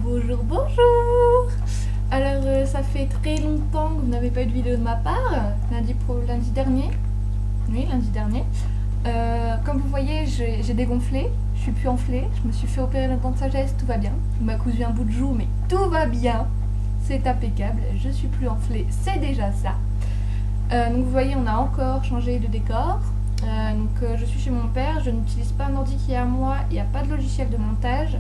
Bonjour, bonjour. Alors ça fait très longtemps que vous n'avez pas eu de vidéo de ma part, lundi dernier. Oui, lundi dernier. Comme vous voyez, j'ai dégonflé, je suis plus enflée, je me suis fait opérer le dent de sagesse, tout va bien. On m'a cousu un bout de joue, mais tout va bien. C'est impeccable, je suis plus enflée, c'est déjà ça. Donc vous voyez, on a encore changé de décor. Je suis chez mon père, je n'utilise pas un ordi qui est à moi, il n'y a pas de logiciel de montage.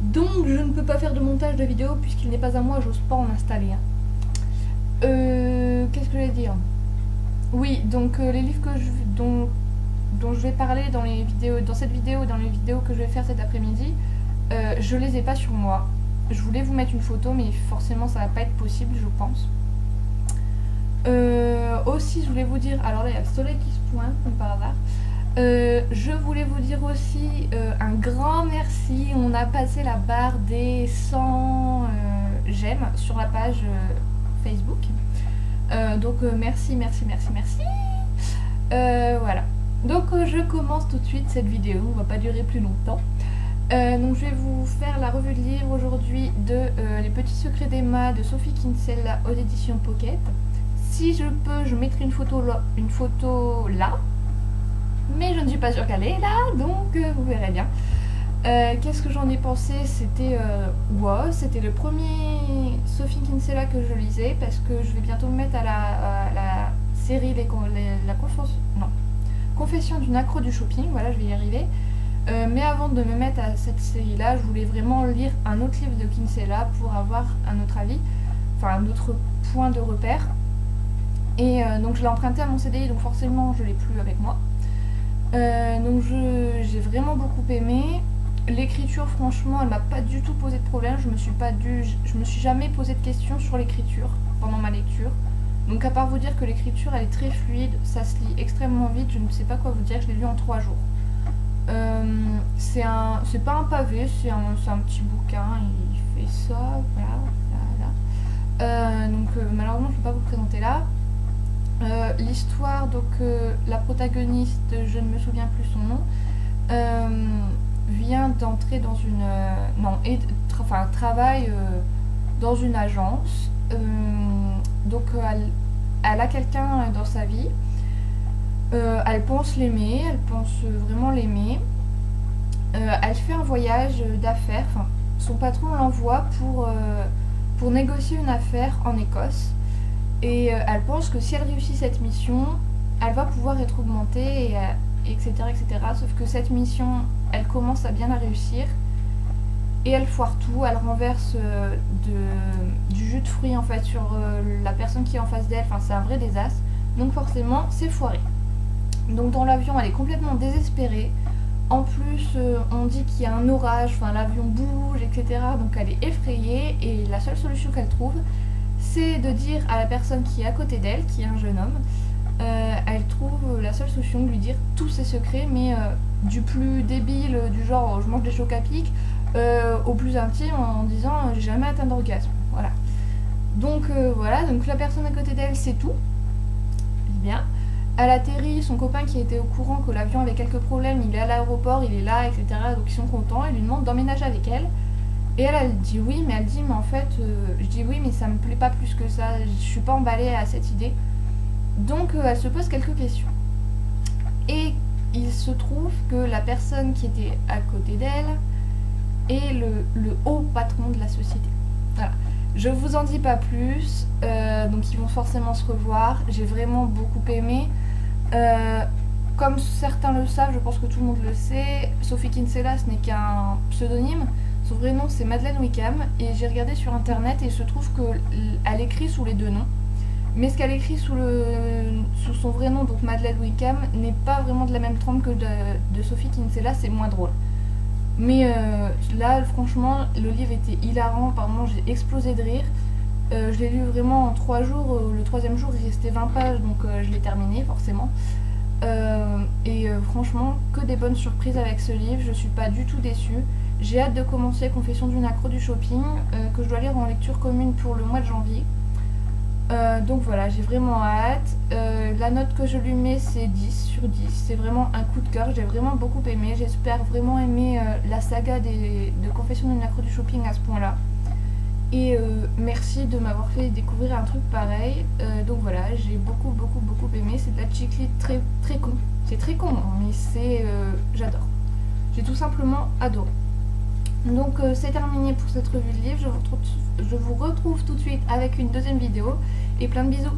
Donc je ne peux pas faire de montage de vidéo puisqu'il n'est pas à moi, j'ose pas en installer un. Qu'est-ce que je vais dire? Oui, donc les livres dont je vais parler dans cette vidéo, dans les vidéos que je vais faire cet après-midi, je les ai pas sur moi. Je voulais vous mettre une photo, mais forcément ça va pas être possible, je pense. Aussi, je voulais vous dire, alors là il y a le soleil qui se pointe, comme par hasard. Je voulais vous dire aussi un grand merci. On a passé la barre des 100 j'aime sur la page Facebook. Merci. Voilà. Donc je commence tout de suite cette vidéo, on va pas durer plus longtemps. Donc je vais vous faire la revue de livre aujourd'hui de Les Petits Secrets d'Emma de Sophie Kinsella aux éditions Pocket. Si je peux, je mettrai une photo là. Mais je ne suis pas sûre qu'elle est là, donc vous verrez bien. Qu'est-ce que j'en ai pensé? C'était c'était le premier Sophie Kinsella que je lisais, parce que je vais bientôt me mettre à la série Confession d'une accro du shopping, voilà, je vais y arriver. Mais avant de me mettre à cette série-là, je voulais vraiment lire un autre livre de Kinsella pour avoir un autre avis, enfin un autre point de repère. Et donc je l'ai emprunté à mon CDI, donc forcément je l'ai plus avec moi. Donc j'ai vraiment beaucoup aimé. L'écriture, franchement, elle m'a pas du tout posé de problème. Je me suis jamais posé de questions sur l'écriture pendant ma lecture. Donc à part vous dire que l'écriture elle est très fluide, ça se lit extrêmement vite. Je ne sais pas quoi vous dire, je l'ai lu en 3 jours. C'est pas un pavé, c'est un petit bouquin. Il fait ça, voilà. Malheureusement je ne peux pas vous le présenter là. L'histoire, donc la protagoniste, je ne me souviens plus son nom, vient d'entrer dans une travaille dans une agence. Elle a quelqu'un dans sa vie, elle pense l'aimer, elle pense vraiment l'aimer. Elle fait un voyage d'affaires, son patron l'envoie pour négocier une affaire en Écosse. Et elle pense que si elle réussit cette mission, elle va pouvoir être augmentée, etc., etc. Sauf que cette mission, elle commence à bien la réussir. Et elle foire tout, elle renverse du jus de fruits en fait sur la personne qui est en face d'elle. Enfin, c'est un vrai désastre. Donc forcément, c'est foiré. Donc dans l'avion, elle est complètement désespérée. En plus, on dit qu'il y a un orage, enfin l'avion bouge, etc. Donc elle est effrayée et la seule solution qu'elle trouve, c'est de dire à la personne qui est à côté d'elle, qui est un jeune homme, elle trouve la seule solution de lui dire tous ses secrets, mais du plus débile, du genre je mange des chocs à pic, au plus intime en disant j'ai jamais atteint d'orgasme. Voilà. Donc donc la personne à côté d'elle sait tout. Bien. Elle atterrit, son copain qui était au courant que l'avion avait quelques problèmes, il est à l'aéroport, il est là, etc. Donc ils sont contents, il lui demande d'emménager avec elle. Et elle dit oui, mais elle dit mais en fait, je dis oui mais ça me plaît pas plus que ça, je suis pas emballée à cette idée. Donc elle se pose quelques questions. Et il se trouve que la personne qui était à côté d'elle est le haut patron de la société. Voilà. Je vous en dis pas plus, donc ils vont forcément se revoir, j'ai vraiment beaucoup aimé. Comme certains le savent, je pense que tout le monde le sait, Sophie Kinsella ce n'est qu'un pseudonyme. Son vrai nom c'est Madeleine Wickham et j'ai regardé sur internet et il se trouve qu'elle écrit sous les deux noms. Mais ce qu'elle écrit sous son vrai nom, donc Madeleine Wickham, n'est pas vraiment de la même trempe que de Sophie Kinsella, c'est moins drôle. Mais là franchement le livre était hilarant, apparemment j'ai explosé de rire. Je l'ai lu vraiment en 3 jours, le 3e jour il restait 20 pages donc je l'ai terminé forcément. Franchement que des bonnes surprises avec ce livre, je suis pas du tout déçue. J'ai hâte de commencer Confession d'une accro du shopping, que je dois lire en lecture commune pour le mois de janvier. Donc voilà, j'ai vraiment hâte. La note que je lui mets, c'est 10 sur 10. C'est vraiment un coup de cœur, j'ai vraiment beaucoup aimé. J'espère vraiment aimer la saga de Confessions d'une accro du shopping à ce point-là. Et merci de m'avoir fait découvrir un truc pareil. Donc voilà, j'ai beaucoup aimé. C'est de la chiclite très con. C'est très con, hein, mais c'est j'adore. J'ai tout simplement adoré. Donc c'est terminé pour cette revue de livre. Je vous retrouve tout de suite avec une deuxième vidéo. Et plein de bisous.